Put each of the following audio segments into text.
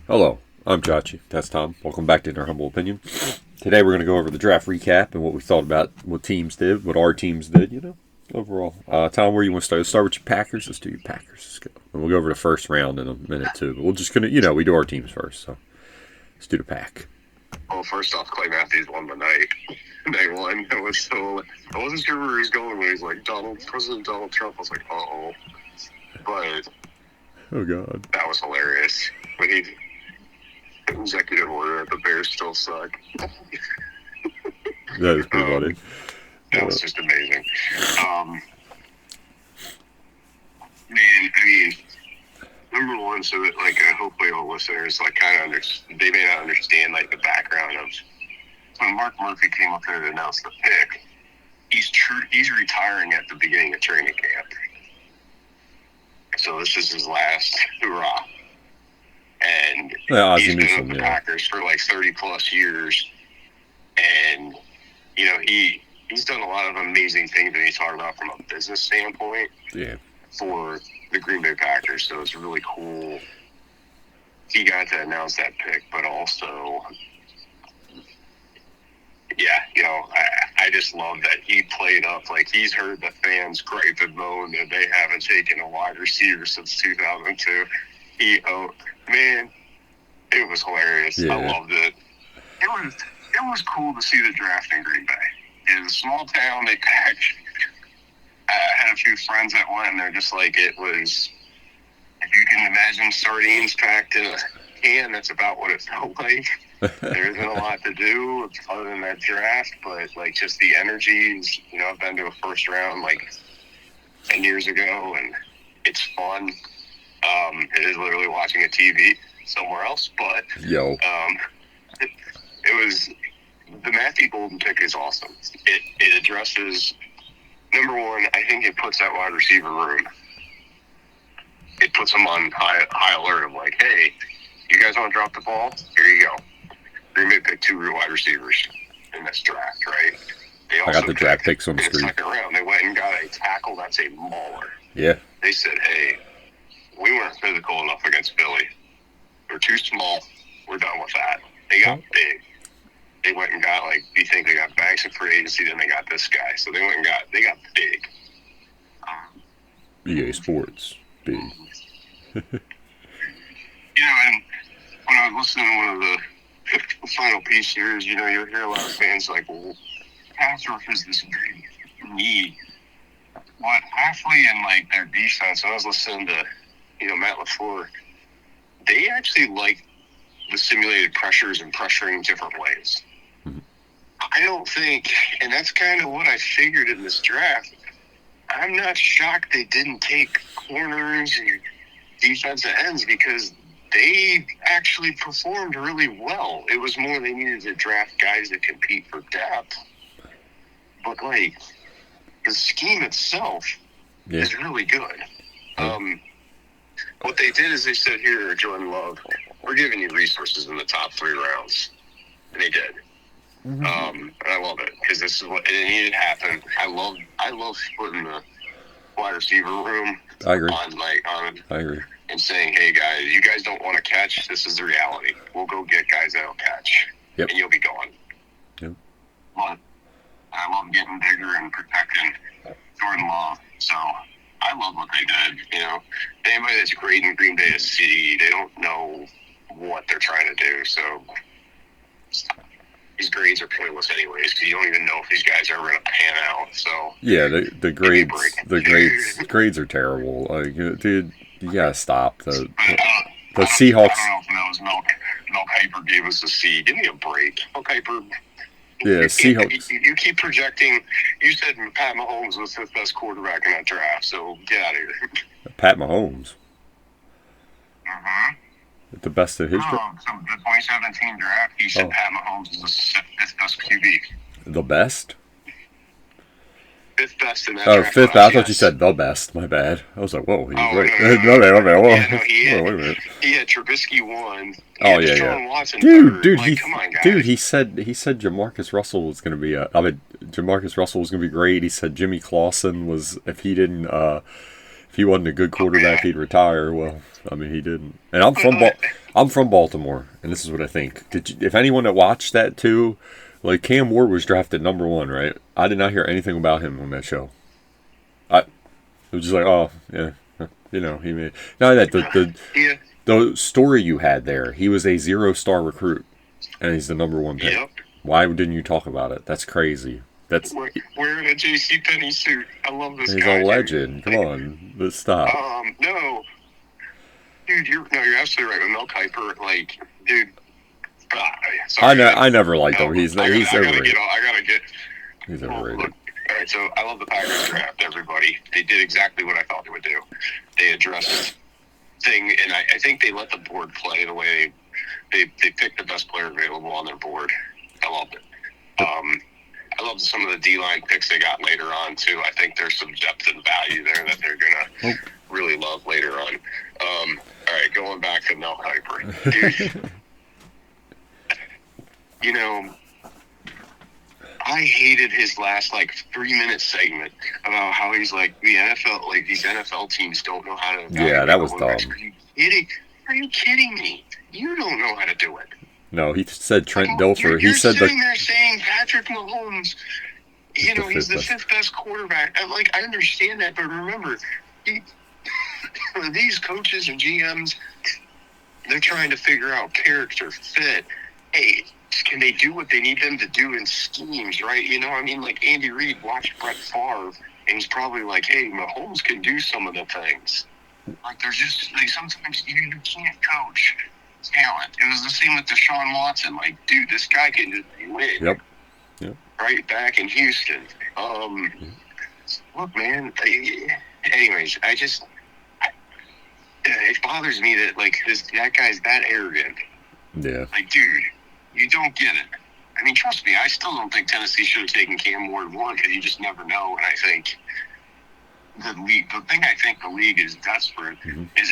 Hello, I'm Chachi. That's Tom. Welcome back to In Our Humble Opinion. Today we're going to go over the draft recap and what we thought about what teams did, what our teams did, overall. Tom, where you want to start? Let's start with your Packers. Let's do your Packers. Let's go. And we'll go over the first round in a minute, too. But we're just going to, we do our teams first. So let's do the Pack. Well, first off, Clay Matthews won the night. Night one. It was so. I wasn't sure where he was going when he was like President Donald Trump. I was like, uh-oh. But. Oh, God. That was hilarious. When he. Executive order that the Bears still suck. That is pretty funny. That was just amazing. Man, I mean, number one, so that, like, hopefully all listeners, like, kind of they may not understand, like, the background of when Mark Murphy came up there to announce the pick. He's retiring at the beginning of training camp. So this is his last hurrah. And he's been with the Packers for like 30-plus years. And, he's done a lot of amazing things that he's talked about from a business standpoint for the Green Bay Packers. So it's really cool he got to announce that pick. But also, I just love that he played up. Like, he's heard the fans gripe and moan that they haven't taken a wide receiver since 2002. Man, it was hilarious. Yeah. I loved it. It was cool to see the draft in Green Bay. It was a small town. They packed. I had a few friends that went, and they're just like, it was, if you can imagine sardines packed in a can, that's about what it felt like. There isn't a lot to do other than that draft, but, like, just the energies. I've been to a first round, like, 10 years ago, and it's fun. It is literally watching a TV somewhere else, but it was the Matthew Golden pick is awesome. It addresses, number one, I think it puts that wide receiver room. It puts them on high alert of like, hey, you guys want to drop the ball? Here you go. Green Bay picked 2 wide receivers in this draft, right? They also I got the draft picks on the screen. In the second round, they went and got a tackle that's a mauler. Yeah. They said, hey, we weren't physical enough against Philly. We're too small. We're done with that. They got big. They went and got, like, you think they got Banks in free agency, then they got this guy. So they went and they got big. EA Sports. Big. And when I was listening to one of the final piece series, you'll hear a lot of fans like, well, pass rush is this big need. But actually in, like, their defense, when I was listening to, Matt LaFleur, they actually like the simulated pressures and pressuring different ways. Mm-hmm. I don't think, and that's kind of what I figured in this draft, I'm not shocked they didn't take corners and defensive ends because they actually performed really well. It was more they needed to draft guys that compete for depth. But, like, the scheme itself is really good. What they did is they said, here, Jordan Love, we're giving you resources in the top 3 rounds. And they did. Mm-hmm. And I love it because this is what it needed to happen. I love putting the wide receiver room I agree. I agree. And saying, hey, guys, you guys don't want to catch. This is the reality. We'll go get guys that'll catch. Yep. And you'll be gone. Yep. But I love getting bigger and protecting Jordan Love. So I love what they did. Anybody that's great in Green Bay City, they don't know what they're trying to do. So these grades are pointless anyways because you don't even know if these guys are going to pan out. So yeah, the grades are terrible. Like, dude, you gotta stop the Seahawks. I don't know if that was Mel Kiper gave us a C. Give me a break, Mel Kiper. Yeah, Seahawks. You keep projecting. You said Pat Mahomes was the 5th best quarterback in that draft, so get out of here. Pat Mahomes. Mm-hmm. The best of his draft? So the 2017 draft, he said Pat Mahomes was the 5th best QB. The best? 5th best in that draft. 5th? I thought you said the best. My bad. I was like, whoa, he's great. No, wait a minute. He had Trubisky 1. Yeah. Watson dude, 3rd. Like, come on, guys. He said Jamarcus Russell was going to be Jamarcus Russell was going to be great. He said Jimmy Clausen was, if he wasn't a good quarterback, he'd retire. Well, I mean, he didn't. And I'm I'm from Baltimore, and this is what I think. If anyone that watched that too, like Cam Ward was drafted #1, right? I did not hear anything about him on that show. It was just like, oh yeah, he made. Now that Yeah. the story you had there, he was a 0-star recruit, and he's the #1 pick. Yep. Why didn't you talk about it? That's crazy. That's wearing a JCPenney suit. I love this he's guy. a legend. Come on, let's stop. No, dude, you're absolutely right. With Mel Kiper, like, dude. I never liked him. He's overrated. He's Look, overrated. all right, so I love the Packers draft. Everybody, they did exactly what I thought they would do. They addressed thing, and I think they let the board play the way they picked the best player available on their board. I loved it. I love some of the D-line picks they got later on, too. I think there's some depth and value there that they're going to really love later on. All right, going back to Mel Kiper. Dude, I hated his last, 3-minute segment about how he's like, the NFL, these NFL teams don't know how to evaluate. Yeah, that was dumb. Are you kidding me? You don't know how to do it. No, he said Trent Dilfer. You're sitting there saying Patrick Mahomes, he's the fifth best quarterback. I understand that, but remember, these coaches and GMs, they're trying to figure out character, fit. Hey, can they do what they need them to do in schemes, right? Andy Reid watched Brett Favre, and he's probably like, hey, Mahomes can do some of the things. There's just, sometimes you can't coach talent. It was the same with Deshaun Watson. Dude, this guy can just win. Yep. Right back in Houston. Look, man. Anyways, it bothers me that that guy's that arrogant. Yeah. Dude, you don't get it. Trust me, I still don't think Tennessee should have taken Cam Ward 1 because you just never know. And I think the thing I think the league is desperate is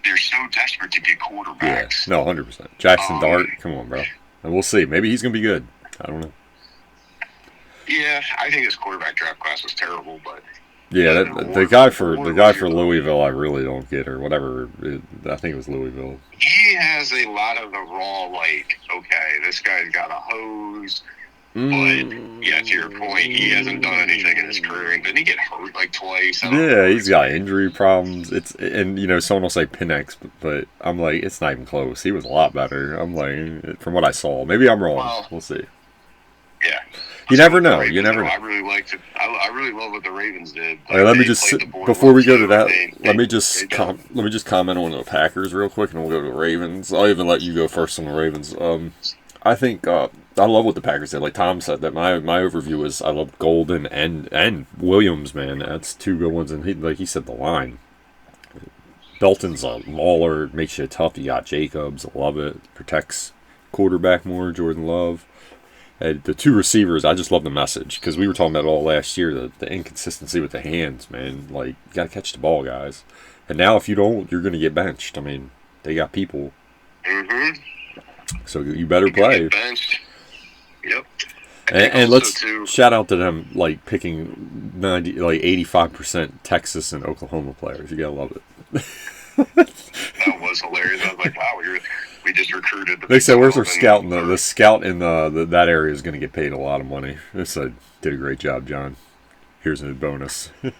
they're so desperate to get quarterbacks. Yeah, no, 100%. Jackson Dart, come on, bro. And we'll see. Maybe he's gonna be good. I don't know. Yeah, I think this quarterback draft class was terrible, but yeah, the guy for Louisville, I really don't get, or whatever. I think it was Louisville. He has a lot of the raw, okay, this guy's got a hose. But, yeah, to your point, he hasn't done anything in his career. Didn't he get hurt twice? Yeah, he's got injury problems. Someone will say Penix, but I'm like, it's not even close. He was a lot better. I'm like, from what I saw. Maybe I'm wrong. Well, we'll see. Yeah. You never know. You never know. I really liked it. I really love what the Ravens did. Let me just before we go to that, let me just comment on the Packers real quick, and we'll go to the Ravens. I'll even let you go first on the Ravens. I think I love what the Packers did. Like Tom said, that my overview is I love Golden and Williams. Man, that's two good ones. And he said, the line. Belton's a mauler, makes you tough. You got Jacobs, I love it. Protects quarterback more. Jordan Love. And the two receivers, I just love the message because we were talking about it all last year. The inconsistency with the hands, man. You got to catch the ball, guys. And now if you don't, you're going to get benched. They got people. Mm-hmm. So you better play. Get benched. Yep. And let's shout out to them, picking 85% Texas and Oklahoma players. You gotta love it. That was hilarious. I was like, wow, we just recruited. They said, "Where's our scout?" The scout in that area is going to get paid a lot of money. They said, "Did a great job, John. Here's a bonus." The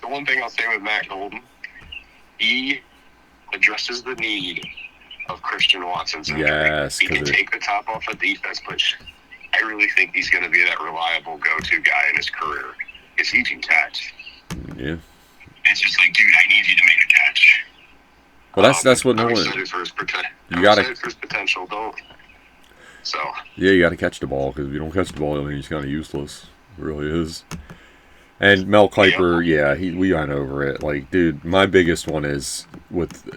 one thing I'll say with Matt Golden, he addresses the need of Christian Watson's injury. Yes, he can take the top off of defense, but I really think he's going to be that reliable go-to guy in his career because he can catch. Yeah. It's just dude, I need you to make a catch. Well, that's what no one. You got to for his potential, though. So. Yeah, you got to catch the ball because if you don't catch the ball, then he's kind of useless. It really is. And Mel Kiper, we went over it. Dude, my biggest one is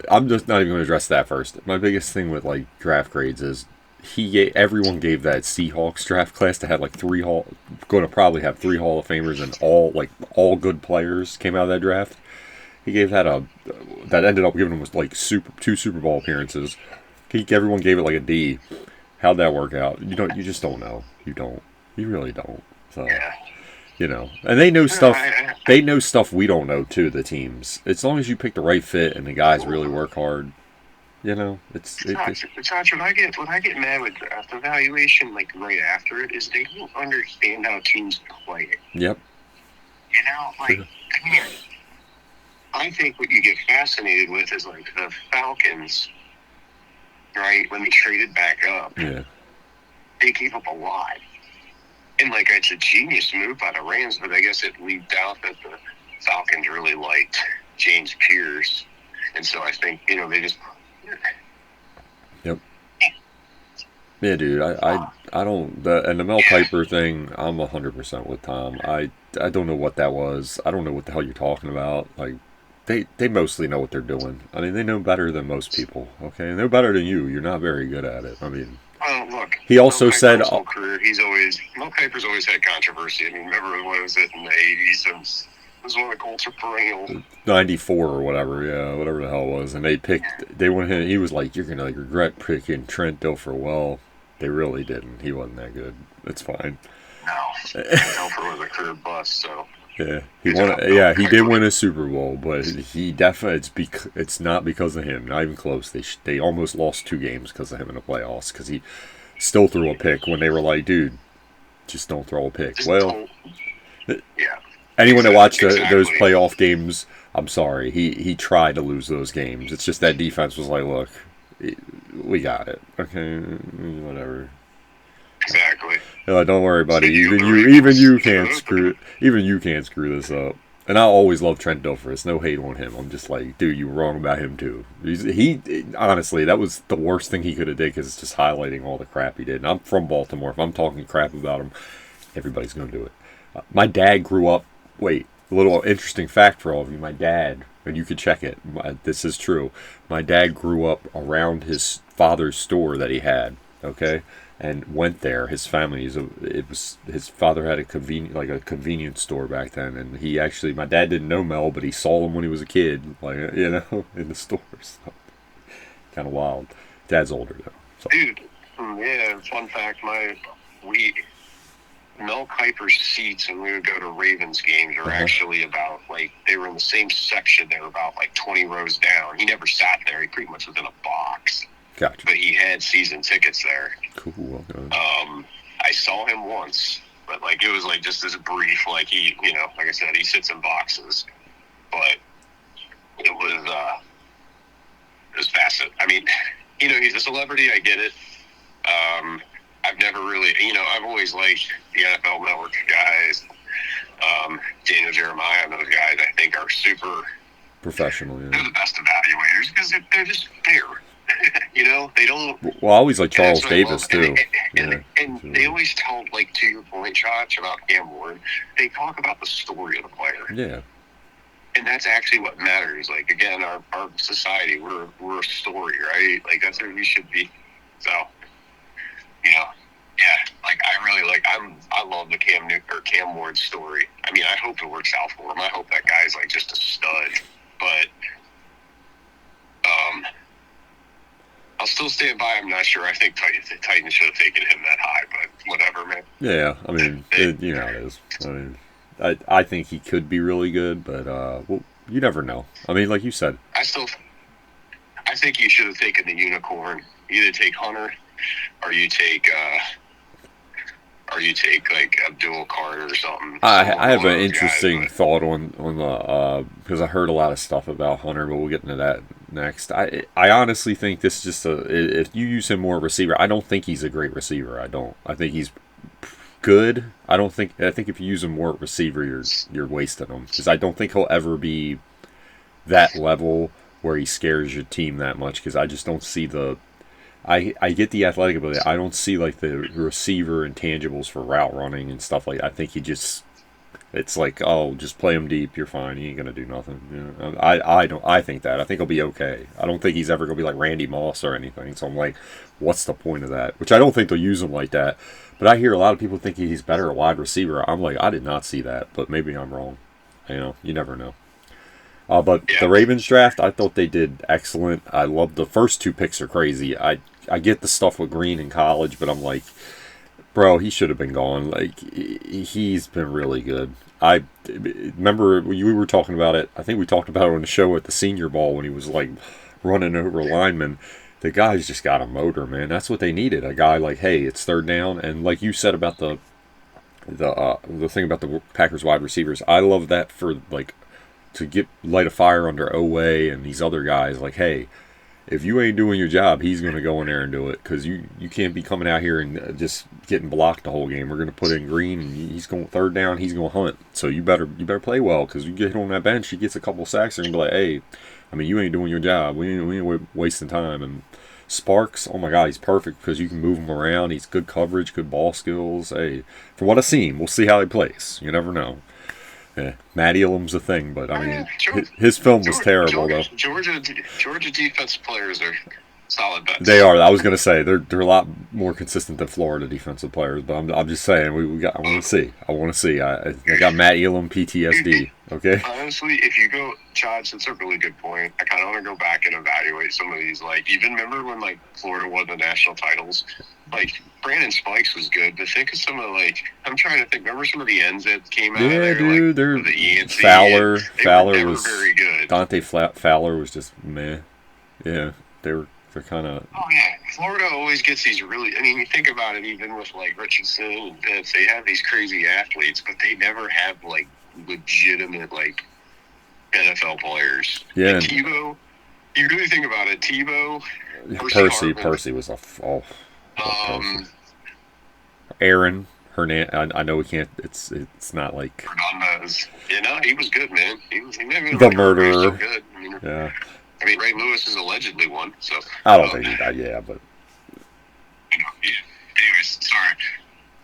I'm just not even going to address that first. My biggest thing with draft grades is everyone gave that Seahawks draft class that had going to probably have 3 Hall of Famers and all good players came out of that draft. He gave that that ended up giving him 2 Super Bowl appearances. Everyone gave it a D. How'd that work out? You just don't know. You really don't. So. Yeah. And they know stuff. they know stuff we don't know too. The teams, as long as you pick the right fit and the guys really work hard, you know, It's not true. What I get mad with draft evaluation, like right after it, is they don't understand how teams play it. Yep. You know, like, come here. I think what you get fascinated with is like the Falcons, right? When they traded back up, Yeah. they gave up a lot. And like it's a genius move by the Rams, but I guess it leaked out that the Falcons really liked James Pierce. And so I think, you know, they just Yep. Yeah, dude. I don't and the Mel Kiper thing. I'm 100% with Tom. I don't know what that was. I don't know what the hell you're talking about. Like, they mostly know what they're doing. I mean, they know better than most people. Okay, and they're better than you. You're not very good at it. I mean, look. He also Mel Kiper's said, whole career, Mel Kiper's always had controversy. I mean, remember what was it in the '80s? It was one of the Colts perennial 94 or whatever, yeah, whatever the hell it was, and they went him. He was like, "You're gonna regret picking Trent Dilfer." Well, they really didn't. He wasn't that good. It's fine. No, Dilfer was a career bust. So yeah, he won. Yeah, he did win a Super Bowl, but he definitely it's not because of him. Not even close. They almost lost 2 games because of him in the playoffs because he still threw a pick when they were like, "Dude, just don't throw a pick." Well, yeah. Anyone that watched those playoff games, I'm sorry, he tried to lose those games. It's just that defense was like, look, we got it. Okay, whatever. Exactly. Don't worry, buddy. Even you can't screw this up. And I always love Trent Dilfer. It's no hate on him. I'm just like, dude, you were wrong about him too. He honestly, that was the worst thing he could have did because it's just highlighting all the crap he did. And I'm from Baltimore. If I'm talking crap about him, everybody's gonna do it. My dad grew up. Wait, a little interesting fact for all of you. My dad, and you could check it. This is true. My dad grew up around his father's store that he had. Okay, and went there. His family his father had a convenience store back then, and my dad didn't know Mel, but he saw him when he was a kid, like in the stores. So, kind of wild. Dad's older though. So. Dude, yeah. Fun fact: Mel Kiper's seats when we would go to Ravens games are actually about they were in the same section. They were about 20 rows down. He never sat there. He pretty much was in a box. Gotcha. But he had season tickets there. Cool. I saw him once, but it was just as brief. Like I said, he sits in boxes. But it was fascinating. I mean, he's a celebrity. I get it. I've never really, I've always liked the NFL Network guys, Daniel Jeremiah, and those guys. I think are super professional. Yeah. They're the best evaluators because they're just there. They don't. Well, I always like Charles Davis too. And they always tell, to your point, Josh, about Cam Ward. They talk about the story of the player. Yeah. And that's actually what matters. Again, our society, we're a story, right? That's where we should be. So. Yeah, I really I love the Cam Ward story. I mean, I hope it works out for him. I hope that guy's just a stud. But I'll still stand by. I'm not sure. I think Titans should have taken him that high, but whatever, man. Yeah, I mean, it is. I mean, I think he could be really good, but well, you never know. I mean, like you said, I think you should have taken the unicorn. Either take Hunter. Or you take Abdul Carter or something. I have an interesting thought on the because I heard a lot of stuff about Hunter, but we'll get into that next. I honestly think this is just if you use him more receiver, I don't think he's a great receiver. I think he's good. I think if you use him more receiver, you're wasting him because I don't think he'll ever be that level where he scares your team that much because I just don't see the. I get the athletic ability. I don't see the receiver intangibles for route running and stuff like that. I think it's just play him deep. You're fine. He ain't gonna do nothing. I think that. I think he'll be okay. I don't think he's ever gonna be like Randy Moss or anything. So I'm like, what's the point of that? Which I don't think they'll use him like that. But I hear a lot of people think he's better at wide receiver. I'm like, I did not see that, but maybe I'm wrong. You never know. But the Ravens draft, I thought they did excellent. I love the first 2 picks are crazy. I get the stuff with Green in college, but I'm like, bro, he should have been gone. He's been really good. I remember we were talking about it. I think we talked about it on the show at the Senior Ball when he was like running over linemen. The guy's just got a motor, man. That's what they needed. A guy like, hey, it's third down, and like you said about the thing about the Packers wide receivers, I love that for like to get light a fire under Oweh and these other guys. Like, hey, if you ain't doing your job, he's going to go in there and do it because you can't be coming out here and just getting blocked the whole game. We're going to put in Green, and he's going third down. He's going to hunt. So you better play well because you get hit on that bench, he gets a couple sacks, and be like, hey, I mean, you ain't doing your job. We ain't wasting time. And Sparks, oh my God, he's perfect because you can move him around. He's good coverage, good ball skills. Hey, from what I've seen, we'll see how he plays. You never know. Yeah, Matt Elam's a thing, but I mean, his film was terrible though. Georgia defensive players are solid bets. They are. I was gonna say they're a lot more consistent than Florida defensive players, but I'm just saying we got. I want to see. I got Matt Elam PTSD. Okay. Honestly, if you go, Chad, that's a really good point. I kind of want to go back and evaluate some of these. Like, even remember when like Florida won the national titles? Like Brandon Spikes was good, but think of some of I'm trying to think. Remember some of the ends that came out? Yeah, dude. They're Fowler. Fowler were was very good. Dante Fowler was just meh. Yeah, they're kind of. Oh yeah, Florida always gets these really. I mean, you think about it. Even with like Richardson and Pitts, they have these crazy athletes, but they never have like legitimate like NFL players. Yeah. Like Tebow. You really think about it, Tebow. Percy was Percy. Aaron Hernandez. I know we can't. It's not like Hernandez. You know, he was good, man. He the murderer. Good. Yeah. I mean, Ray Lewis is allegedly one. So I don't think he died. Yeah, but. Yeah. Anyways, sorry.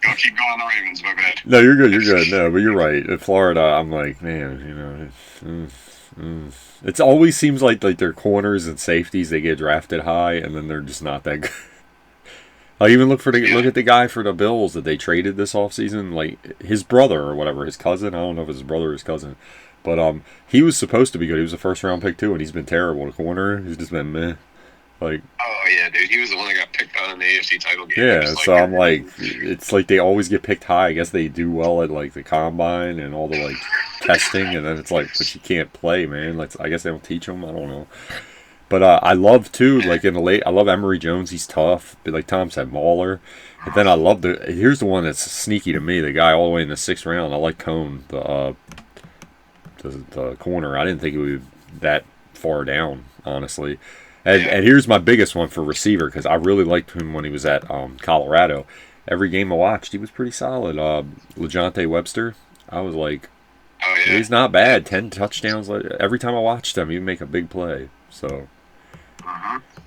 Go keep going the Ravens. My bad. No, you're good. You're good. No, but you're right. In Florida, I'm like, man, it always seems like their corners and safeties they get drafted high, and then they're just not that good. I even look at the guy for the Bills that they traded this offseason, like his brother or whatever, his cousin. I don't know if it's his brother or his cousin, but he was supposed to be good. He was a first round pick too, and he's been terrible. The corner, he's just been meh. Like, oh yeah, dude, he was the one that got picked on in the AFC title game. Yeah, so I'm like, it's like they always get picked high. I guess they do well at like the combine and all the like testing, and then it's like, but you can't play, man. Like, I guess they don't teach them. I don't know. But I love too, like in the late. I love Emory Jones. He's tough. But like Tom said, Mauler. And then I love here's the one that's sneaky to me. The guy all the way in the 6th round. I like Cone, the corner. I didn't think it would be that far down, honestly. And here's my biggest one for receiver because I really liked him when he was at Colorado. Every game I watched, he was pretty solid. LeJohntay Webster. I was like, he's not bad. 10 touchdowns. Every time I watched him, he'd make a big play. So.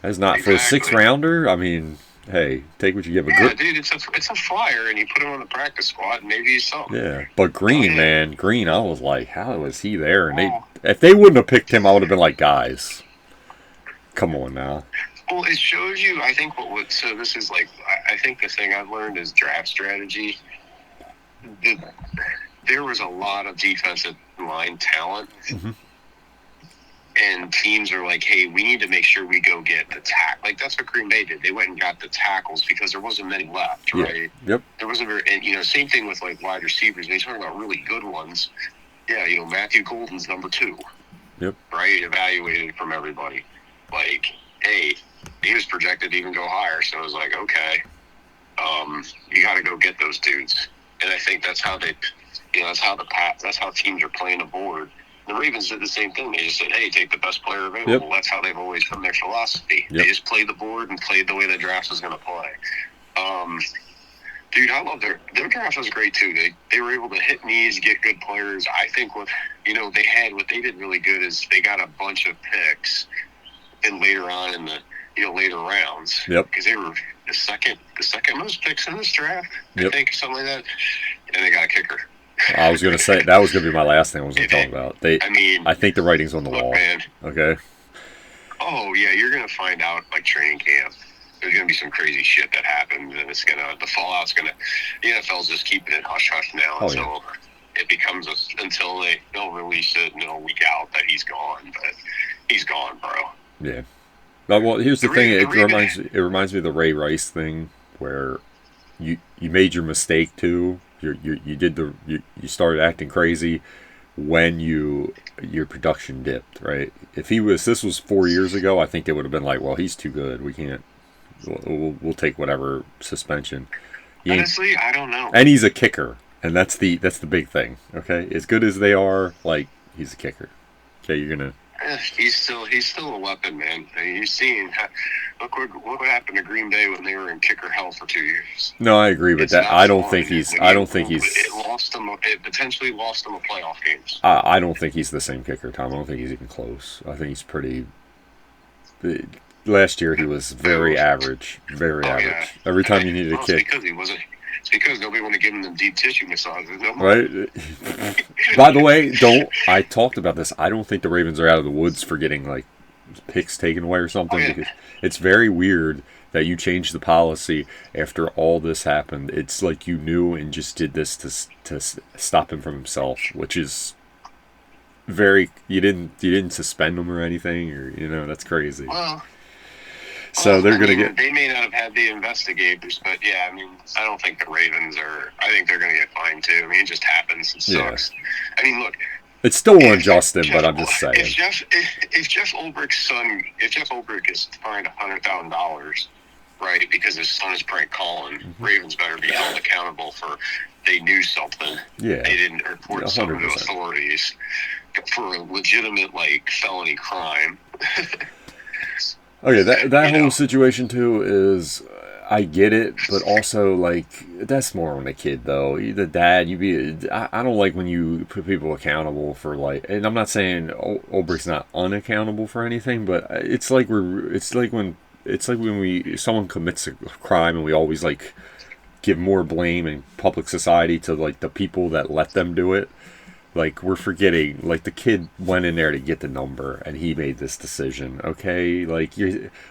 That's not for a 6th rounder. I mean, hey, take what you give. Dude, it's a flyer, and you put him on the practice squad, and maybe he's something. Yeah, but Green, man, Green, I was like, how was he there? And if they wouldn't have picked him, I would have been like, guys, come on now. Well, it shows you. I think so this is like. I think the thing I've learned is draft strategy. There was a lot of defensive line talent. Mm-hmm. And teams are like, hey, we need to make sure we go get the tackle. Like, that's what Green Bay did. They went and got the tackles because there wasn't many left, right? Yep. There wasn't very, and, same thing with, like, wide receivers. They talk about really good ones. Yeah, Matthew Golden's number 2. Yep. Right? Evaluated from everybody. Like, hey, he was projected to even go higher. So it was like, okay, you got to go get those dudes. And I think that's how that's how teams are playing the board. The Ravens did the same thing. They just said, hey, take the best player available. Yep. That's how they've always done their philosophy. Yep. They just played the board and played the way the draft was going to play. Dude, I love their draft was great, too. They were able to hit needs, get good players. I think what they did really good is they got a bunch of picks and later on in the later rounds. Yep. Because they were the second most picks in this draft, yep. I think, something like that. And they got a kicker. I was going to say, that was going to be my last thing I was going to talk about. I think the writing's on the wall. Man. Okay? Oh, yeah, you're going to find out, like, training camp. There's going to be some crazy shit that happens, and the fallout's going to, the NFL's just keeping it hush-hush now until it becomes, until they'll release it and a week out that he's gone. But he's gone, bro. Yeah. Well, here's the thing. It reminds me of the Ray Rice thing where you made your mistake, too. You started acting crazy when your production dipped, right? If this was 4 years ago, I think they would have been like, well, he's too good. We can't. We'll take whatever suspension. Honestly, I don't know. And he's a kicker, and that's the big thing. Okay, as good as they are, like he's a kicker. Okay, you're gonna. He's still a weapon, man. I mean, you've seen what happened to Green Bay when they were in kicker hell for 2 years. No, I agree, but It's that not I don't fun. think he's. When I you- don't think he's. It lost them. It potentially lost them a playoff games. I don't think he's the same kicker, Tom. I don't think he's even close. I think he's pretty. Last year he was very average, very average. Yeah. Every time you needed a kick, It's because nobody wanted to give him the deep tissue massages. right? By the way, I talked about this. I don't think the Ravens are out of the woods for getting like picks taken away or something. Oh, yeah. Because it's very weird that you changed the policy after all this happened. It's like you knew and just did this to stop him from himself, which is very. You didn't suspend him or anything, or that's crazy. So they're going to get. They may not have had the investigators, but yeah, I mean, I don't think the Ravens are. I think they're going to get fined too. I mean, it just happens. It sucks. Yeah. I mean, look. It's still on Justin, but I'm just saying. If Jeff Ulbrich is fined $100,000, right, because his son is prank calling, Ravens better be held accountable for they knew something. Yeah. They didn't report something to authorities for a legitimate felony crime. Okay, that whole situation too is, I get it, but also that's more on the kid though. The dad, I don't like when you put people accountable for and I'm not saying Ulbricht's not unaccountable for anything, but it's like when someone commits a crime and we always give more blame in public society to the people that let them do it. We're forgetting, the kid went in there to get the number, and he made this decision, okay?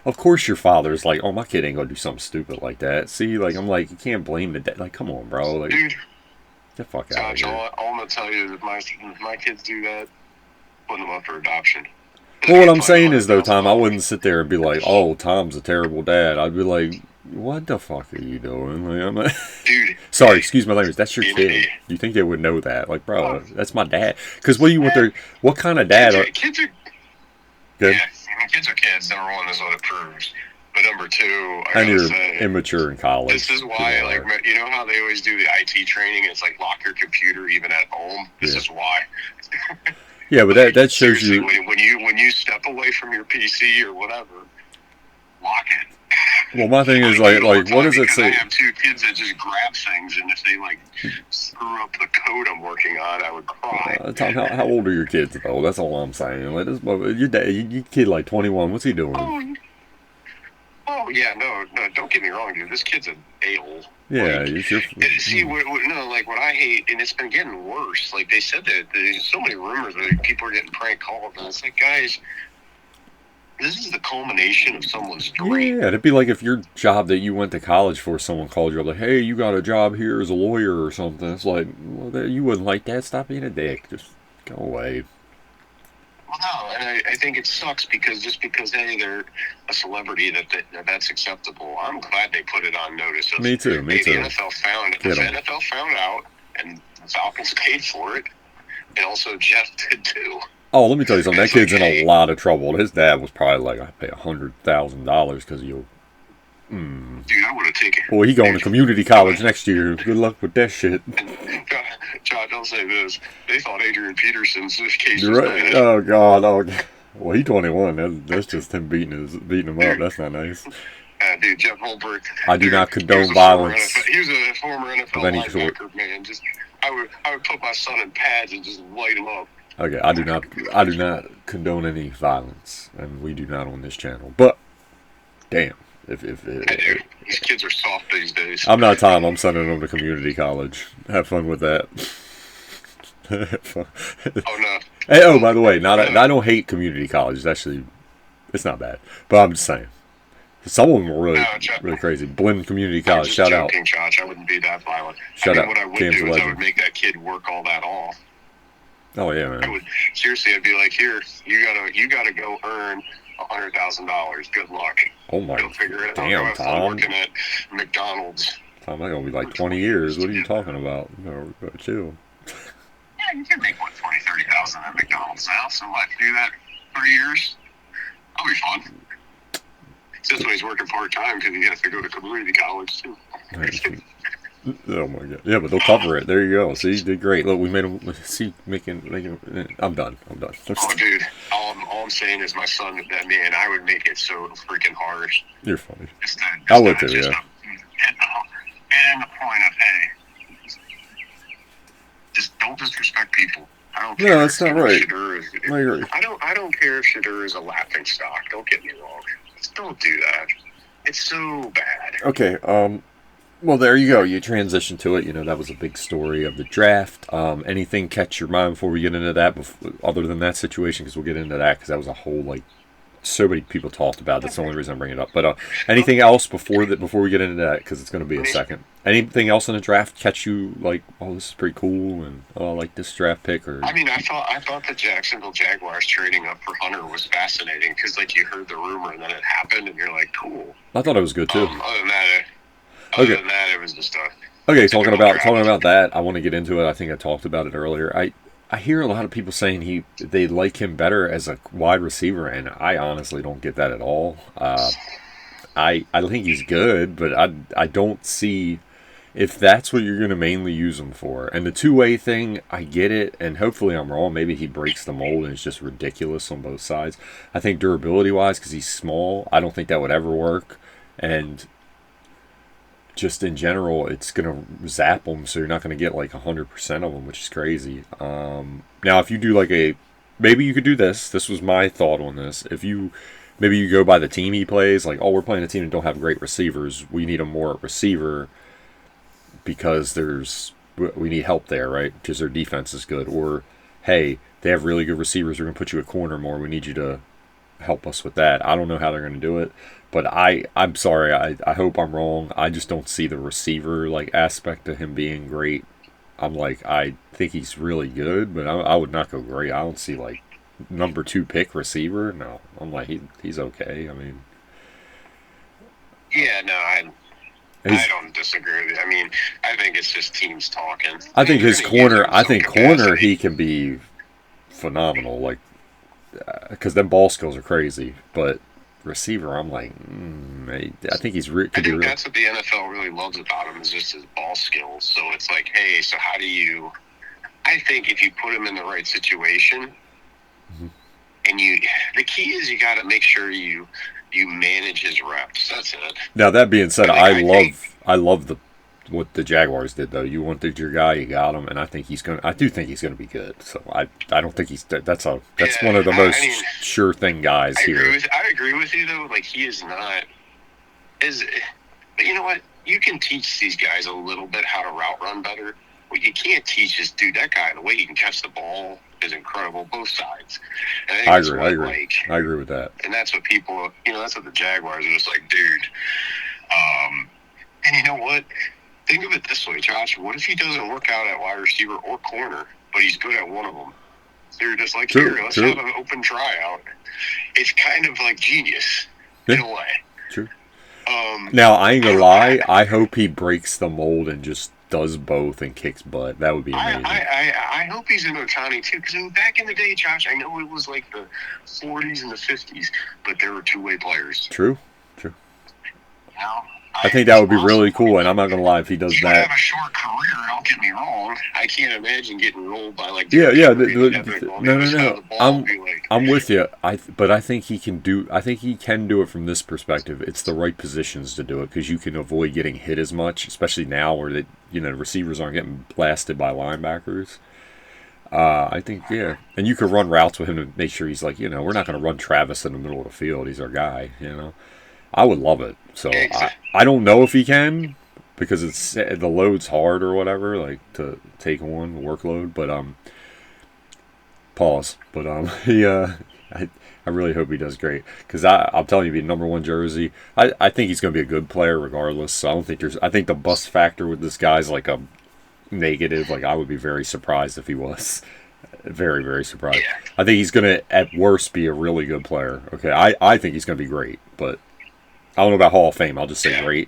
Of course your father's oh, my kid ain't gonna do something stupid like that. See, I'm you can't blame the dad. Come on, bro. Dude, get the fuck out of here. All I'm gonna tell you is if my kids do that, put them up for adoption. Well, what I'm saying is, though, Tom, I wouldn't sit there and be like, oh, Tom's a terrible dad. I'd be like, what the fuck are you doing? Dude. Sorry, excuse my language. That's your kid. You think they would know that? Bro, that's my dad. Because what kind of dad kids are good? Yeah, I mean, kids are kids. Number one, is what it proves. But number two, and you're immature in college. This is why, you know how they always do the IT training? It's lock your computer even at home. This is why. Yeah, but that shows you when you step away from your PC or whatever, lock it. Well, my thing is what does it say? I have two kids that just grab things, and if they screw up the code I'm working on, I would cry. Tom, how old are your kids though? That's all I'm saying. Your kid 21. What's he doing? Oh yeah, no, don't get me wrong, dude. This kid's an a-hole. Yeah, see, what I hate, and it's been getting worse. They said that there's so many rumors that people are getting prank called, and it's guys, this is the culmination of someone's dream. Yeah, it'd be like if your job that you went to college for, someone called you up hey, you got a job here as a lawyer or something. It's well, you wouldn't like that. Stop being a dick. Just go away. Well, no, and I think it sucks because hey, they're a celebrity that's acceptable. I'm glad they put it on notice. Me too. The NFL found out, and the Falcons paid for it. And also Jeff did too. Oh, let me tell you something. That kid's in a lot of trouble. His dad was probably I pay $100,000 because you. Dude, I would have taken. Boy, he going to community college next year. Good luck with that shit. John, don't say this. They thought Adrian Peterson's case You're was right. bad. Oh God. Oh. Well, he's 21. That's just him beating him up. That's not nice. Dude, Jeff Ulbrich. I do not condone violence. He was a former NFL linebacker, man. I would put my son in pads and just light him up. Okay, I do not condone any violence, and we do not on this channel. But damn, if these kids are soft these days. I'm not Tom. I'm sending them to community college. Have fun with that. Oh no. Hey, oh, by the way, I don't hate community college. Actually, it's not bad. But I'm just saying, some of them are really crazy. Blinn Community College, shout out. Josh, I wouldn't be that violent. Shout out. What I would do is I would make that kid work all that off. Oh yeah, man. I'd be like, here, you gotta go earn $100,000. Good luck. Oh my. Go figure it out. Damn, Tom. Working at McDonald's. Tom, that's gonna be like 20 years. What are you talking about? Chill. Yeah, you can make what 20,000-30,000 at McDonald's now. So what? Do that 3 years. That'll be fun. That's why he's working part time because he has to go to community college too. Oh my god! Yeah, but they'll cover it. There you go. See, you did great. Look, we made him. See, making. I'm done. Oh, dude! All I'm saying is, my son, that man, I would make it so freaking hard. You're funny. I would too. Yeah. And the point of, hey, just don't disrespect people. I don't care. No, that's not right. I agree. I don't care if Shedeur is a laughing stock. Don't get me wrong. Just don't do that. It's so bad. Okay. Well, there you go. You transition to it. That was a big story of the draft. Anything catch your mind before we get into that, other than that situation? Because we'll get into that because that was a whole so many people talked about. That's the only reason I'm bringing it up. But anything else before we get into that? Because it's going to be a second. Anything else in the draft catch you oh, this is pretty cool, and oh, I like this draft pick? Or I mean, I thought the Jacksonville Jaguars trading up for Hunter was fascinating because you heard the rumor and then it happened, and you're like, cool. I thought it was good too. Other than that, it was just okay. Talking about that, I want to get into it. I think I talked about it earlier. I hear a lot of people saying they like him better as a wide receiver, and I honestly don't get that at all. I think he's good, but I don't see if that's what you're going to mainly use him for. And the two-way thing, I get it, and hopefully I'm wrong. Maybe he breaks the mold and it's just ridiculous on both sides. I think durability-wise, because he's small, I don't think that would ever work. And just in general, it's going to zap them, so you're not going to get 100% of them, which is crazy. Now, if you do maybe you could do this. This was my thought on this. Maybe you go by the team he plays, we're playing a team that don't have great receivers. We need a more receiver because we need help there, right? Because their defense is good. Or, hey, they have really good receivers. We're going to put you at corner more. We need you to help us with that. I don't know how they're going to do it. But I'm sorry, I hope I'm wrong. I just don't see the receiver aspect of him being great. I think he's really good, but I would not go great. I don't see number 2 pick receiver. No, I'm he's okay. I mean, yeah, no, I don't disagree with you. I mean, I think it's just teams talking. I think his corner. I think corner he can be phenomenal. Because them ball skills are crazy, but receiver, I'm I think he's I think that's what the NFL really loves about him is just his ball skills. So it's hey, so how do you? I think if you put him in the right situation, and the key is you got to make sure you manage his reps. That's it. Now that being said, I love what the Jaguars did though. You wanted your guy, you got him, and I do think he's gonna be good. So I don't think that's one of the most sure thing guys here. I agree with you though. He is not but you know what? You can teach these guys a little bit how to route run better. What you can't teach is, dude, that guy, the way he can catch the ball is incredible, both sides. And I agree. I agree with that. And that's what people, that's what the Jaguars are just dude. And you know what? Think of it this way, Josh. What if he doesn't work out at wide receiver or corner, but he's good at one of them? They're just here, let's have an open tryout. It's kind of genius in a way. True. Now, I ain't gonna lie. I hope he breaks the mold and just does both and kicks butt. That would be amazing. I hope he's in Ohtani too, because back in the day, Josh, I know it was the 40s and the 50s, but there were two-way players. True. I think that would be really cool, and I'm not gonna lie if he does that. Have a short career. Don't get me wrong. I can't imagine getting rolled by No. I'm with you. But I think he can do. I think he can do it from this perspective. It's the right positions to do it because you can avoid getting hit as much, especially now where receivers aren't getting blasted by linebackers. I think and you could run routes with him to make sure he's we're not going to run Travis in the middle of the field. He's our guy. I would love it. So I don't know if he can because the load's hard or whatever, to take on workload. But pause. But I really hope he does great because I'm telling you, be number 1 jersey. I think he's going to be a good player regardless. So I don't think I think the bust factor with this guy's a negative. I would be very surprised if he was. Very, very surprised. Yeah. I think he's going to at worst be a really good player. Okay, I think he's going to be great, but. I don't know about Hall of Fame. I'll just say great.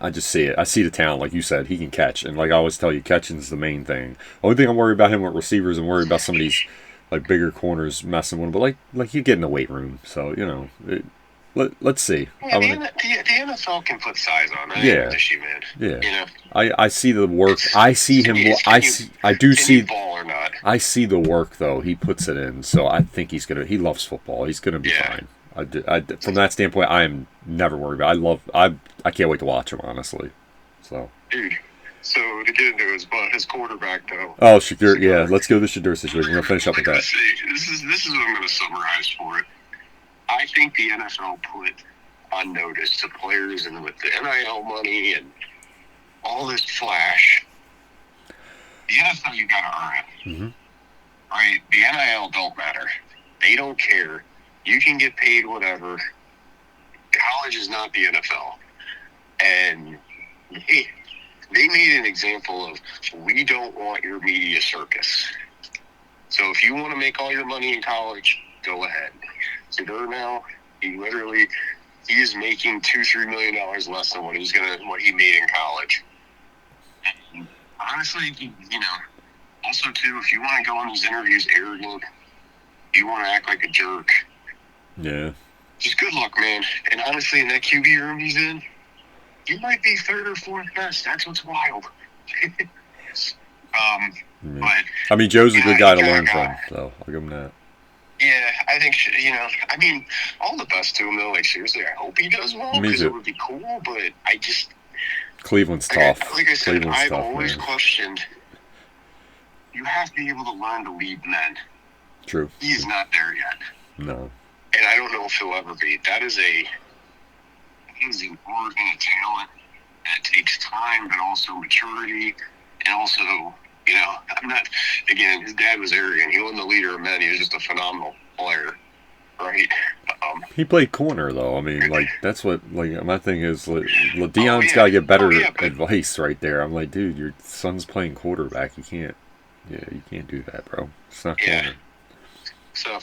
I just see it. I see the talent, like you said. He can catch, and like I always tell you, catching's the main thing. Only thing I'm worried about him with receivers, and worried about some of these like bigger corners messing with him. But like you get in the weight room, so let's see. Yeah, the NFL can put size on it. Yeah, Issue, man. yeah. You know, I see the work. I see him. I do see. Ball or not. I see the work though. He puts it in, so I think he's gonna. He loves football. He's gonna be fine. From that standpoint, I am never worried about. I can't wait to watch him, honestly. So. Dude. So to get into his quarterback though. Oh, Shedeur. Yeah, let's go to the Shedeur situation. We're gonna finish up with that. This is what I'm gonna summarize for it. I think the NFL put on notice to players, and with the NIL money and all this flash, the NFL, you gotta earn it. Mm-hmm. Right? The NIL don't matter. They don't care. You can get paid whatever. College is not the NFL. And they made an example of, we don't want your media circus. So if you want to make all your money in college, go ahead. Shedeur now, he is making $2-3 million less than what he made in college. And honestly, also too, if you want to go on these interviews arrogant, you want to act like a jerk. Yeah. Just good luck, man. And honestly, in that QB room he's in, you might be third or fourth best. That's what's wild. But I mean, Joe's a good guy to learn from, so I'll give him that. Yeah, I think, all the best to him, though. Like, seriously, I hope he does well, because it would be cool, but I just... Cleveland's tough. Like I said, I've always questioned, you have to be able to learn to lead men. True. He is not there yet. No. And I don't know if he'll ever be. That is an art and a talent that takes time, but also maturity, and also... I'm not, again, his dad was arrogant. He wasn't the leader of men. He was just a phenomenal player, right? He played corner, though. I mean, like, that's what, like, my thing is, Deion's got to get better advice right there. I'm like, dude, your son's playing quarterback. You can't do that, bro. It's not corner. So,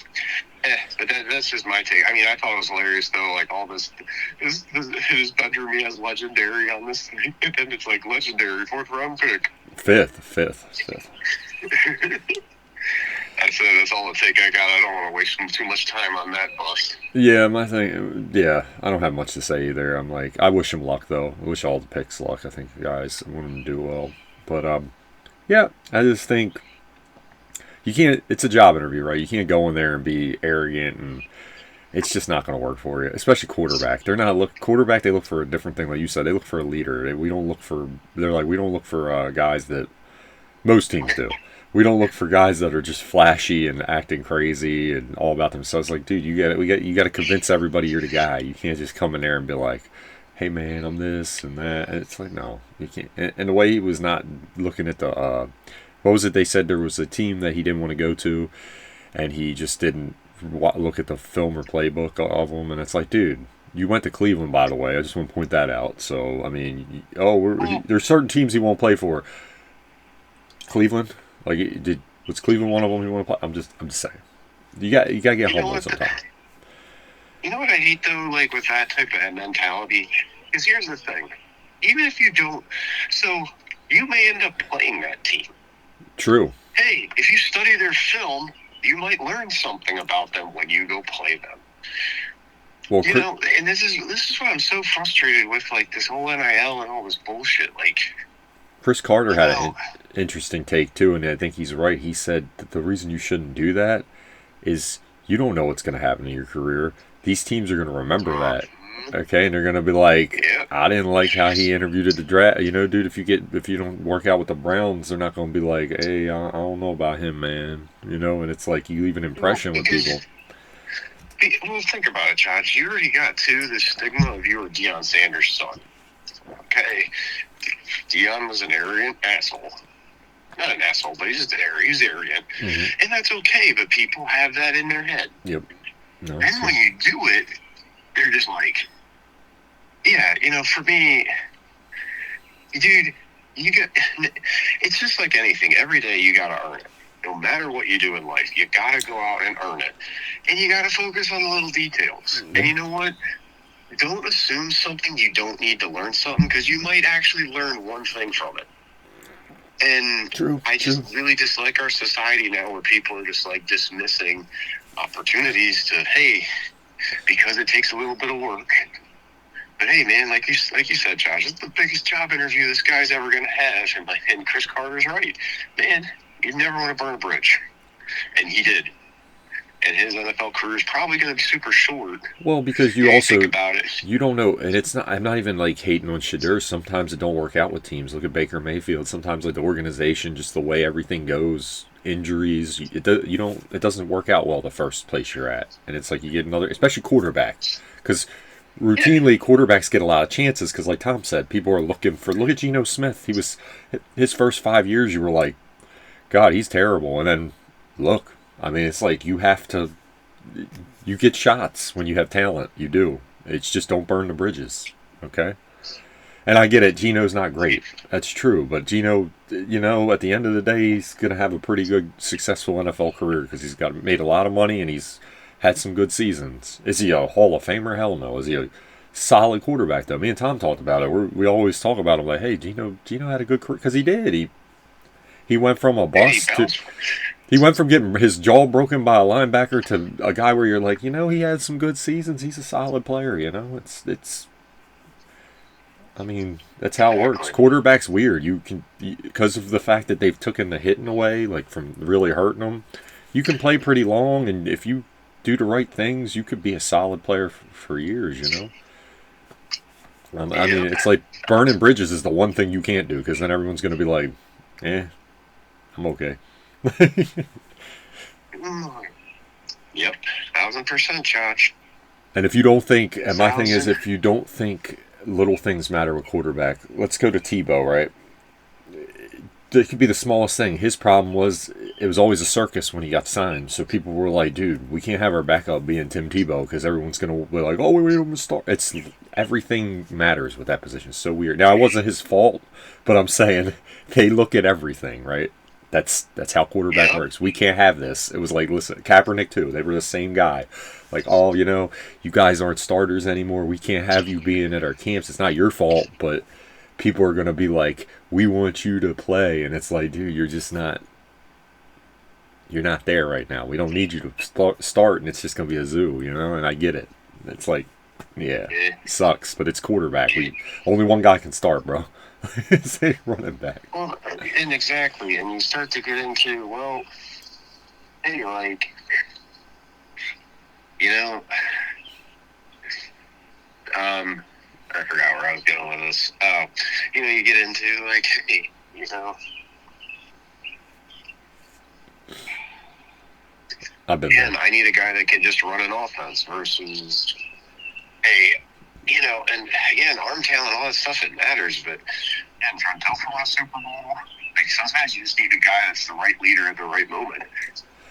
but that's just my take. I mean, I thought it was hilarious, though, like, all this, his bedroom, he has legendary on this thing, and then it's like legendary, 4th round pick. Fifth. That's all the take I got. I don't want to waste too much time on that bus. Yeah, my thing. Yeah, I don't have much to say either. I'm like, I wish him luck though. I wish all the picks luck. I think the guys want him to do well. But yeah, I just think you can't. It's a job interview, right? You can't go in there and be arrogant, and it's just not going to work for you. Especially quarterback. They're not quarterback. They look for a different thing, like you said. They look for a leader. We don't look for guys that most teams do. We don't look for guys that are just flashy and acting crazy and all about themselves. Like, dude, you got to convince everybody you're the guy. You can't just come in there and be like, "Hey, man, I'm this and that." And it's like, no, you can't. And the way he was not looking at the, what was it? They said there was a team that he didn't want to go to, and he just didn't look at the film or playbook of them. And it's like, dude, you went to Cleveland, by the way. I just want to point that out. So, I mean, there's certain teams he won't play for. Cleveland. Like, was Cleveland one of them you want to play? I'm just saying. You got to get humble sometimes. You know what I hate, though, like, with that type of mentality? Because here's the thing. Even if you don't... So, you may end up playing that team. True. Hey, if you study their film, you might learn something about them when you go play them. Well, and this is what I'm so frustrated with, like, this whole NIL and all this bullshit, like... Chris Carter had an interesting take, too, and I think he's right. He said that the reason you shouldn't do that is you don't know what's going to happen in your career. These teams are going to remember that, okay? And they're going to be like, I didn't like how he interviewed at the draft. Dude, if you don't work out with the Browns, they're not going to be like, hey, I don't know about him, man. And it's like you leave an impression with people. Well, think about it, Josh. You already got, too, the stigma of you were Deion Sanders' son. Okay? Deion was an arrogant asshole. Not an asshole, but he's arrogant. Mm-hmm. And that's okay, but people have that in their head. Yep. No, and when you do it, they're just like, for me, dude, it's just like anything. Every day you got to earn it. No matter what you do in life, you got to go out and earn it. And you got to focus on the little details. Mm-hmm. And you know what? don't assume something you don't need to learn something, because you might actually learn one thing from it. And True. I just really dislike our society now, where people are just like dismissing opportunities to, hey, because it takes a little bit of work. But hey, man, like you said, Josh, it's the biggest job interview this guy's ever going to have. And Chris Carter's right. Man, you never want to burn a bridge. And he did. And his NFL career is probably going to be super short. Well, because you also think about it. You don't know, and it's not. I'm not even like hating on Shedeur. Sometimes it don't work out with teams. Look at Baker Mayfield. Sometimes like the organization, just the way everything goes, injuries. It doesn't work out well the first place you're at, and it's like you get another, especially quarterbacks, because routinely quarterbacks get a lot of chances. Because like Tom said, people are looking for. Look at Geno Smith. He was his first 5 years. You were like, God, he's terrible, and then look. I mean, it's like you have to. You get shots when you have talent. You do. It's just don't burn the bridges. Okay? And I get it. Geno's not great. That's true. But Geno, at the end of the day, he's going to have a pretty good, successful NFL career because he's made a lot of money and he's had some good seasons. Is he a Hall of Famer? Hell no. Is he a solid quarterback, though? Me and Tom talked about it. We always talk about him like, hey, Geno had a good career. Because he did. He went from a bust to... He went from getting his jaw broken by a linebacker to a guy where you're like, he had some good seasons. He's a solid player, It's. I mean, that's how it works. Quarterback's weird. You can, because of the fact that they've taken the hitting away, like from really hurting them. You can play pretty long, and if you do the right things, you could be a solid player for years. I mean, it's like burning bridges is the one thing you can't do, because then everyone's going to be like, I'm okay. Yep, 1,000%, Josh. And if you don't think, and my thing is, if you don't think little things matter with quarterback, let's go to Tebow, right? It could be the smallest thing. His problem was it was always a circus when he got signed. So people were like, dude, we can't have our backup being Tim Tebow because everyone's going to be like, oh, wait, I'm going to start. It's everything matters with that position. It's so weird. Now, it wasn't his fault, but I'm saying they look at everything, right? That's how quarterback works. We can't have this. It was like, listen, Kaepernick too. They were the same guy. Like, oh, you guys aren't starters anymore. We can't have you being at our camps. It's not your fault, but people are going to be like, we want you to play. And it's like, dude, you're just not. You're not there right now. We don't need you to start, and it's just going to be a zoo, And I get it. It's like, yeah, sucks, but it's quarterback. Only one guy can start, bro. It's a running back. Well, and exactly, and you start to get into, well, hey, like, I forgot where I was going with this. Oh, you get into, like, hey, I've been there. I need a guy that can just run an offense versus, hey, and again, arm talent, all that stuff, it matters, but until for a Super Bowl, like sometimes you just need a guy that's the right leader at the right moment.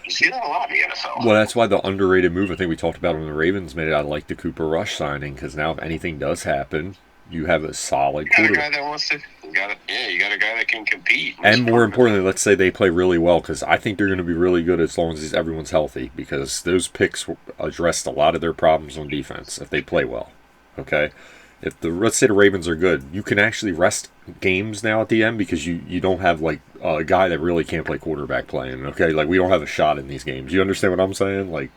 You see that a lot in the NFL. Well, that's why the underrated move, I think we talked about when the Ravens made it, I like the Cooper Rush signing, because now if anything does happen, you have a solid quarterback. You got a guy that wants to, you got a guy that can compete. And more importantly, let's say they play really well, because I think they're going to be really good as long as everyone's healthy, because those picks addressed a lot of their problems on defense if they play well. Okay, let's say the Ravens are good, you can actually rest games now at the end because you don't have like a guy that really can't play quarterback playing. Okay, like we don't have a shot in these games. You understand what I'm saying? Like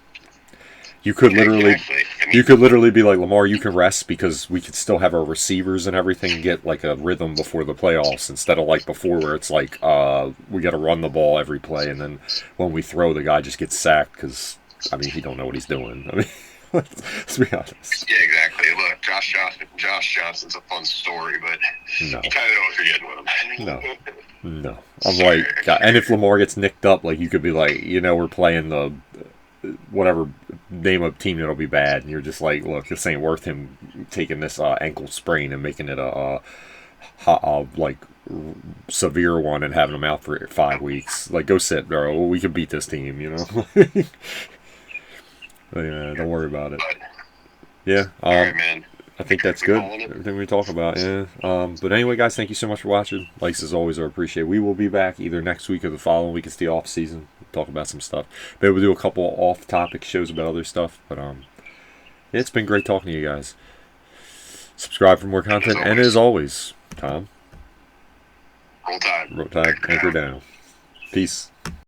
you could literally be like, Lamar, you can rest because we could still have our receivers and everything get like a rhythm before the playoffs instead of like before where it's like we got to run the ball every play and then when we throw the guy just gets sacked because he don't know what he's doing. Let's be honest. Yeah, exactly. Look, Josh Johnson's a fun story, but you kind of know what you're getting with him. No. I'm like, God, and if Lamar gets nicked up, like you could be like, we're playing the whatever name of team that'll be bad, and you're just like, look, this ain't worth him taking this ankle sprain and making it a severe one and having him out for 5 weeks. Like, go sit, bro. We can beat this team, Yeah, don't worry about it. Yeah, all right, man. I think that's good. Everything we talk about, yeah. But anyway, guys, thank you so much for watching. Likes as always are appreciated. We will be back either next week or the following week. It's the off season. We'll talk about some stuff. Maybe we'll do a couple off-topic shows about other stuff. But it's been great talking to you guys. Subscribe for more content. And as always, Tom, Roll Tide. Roll Tide, anchor down. Peace.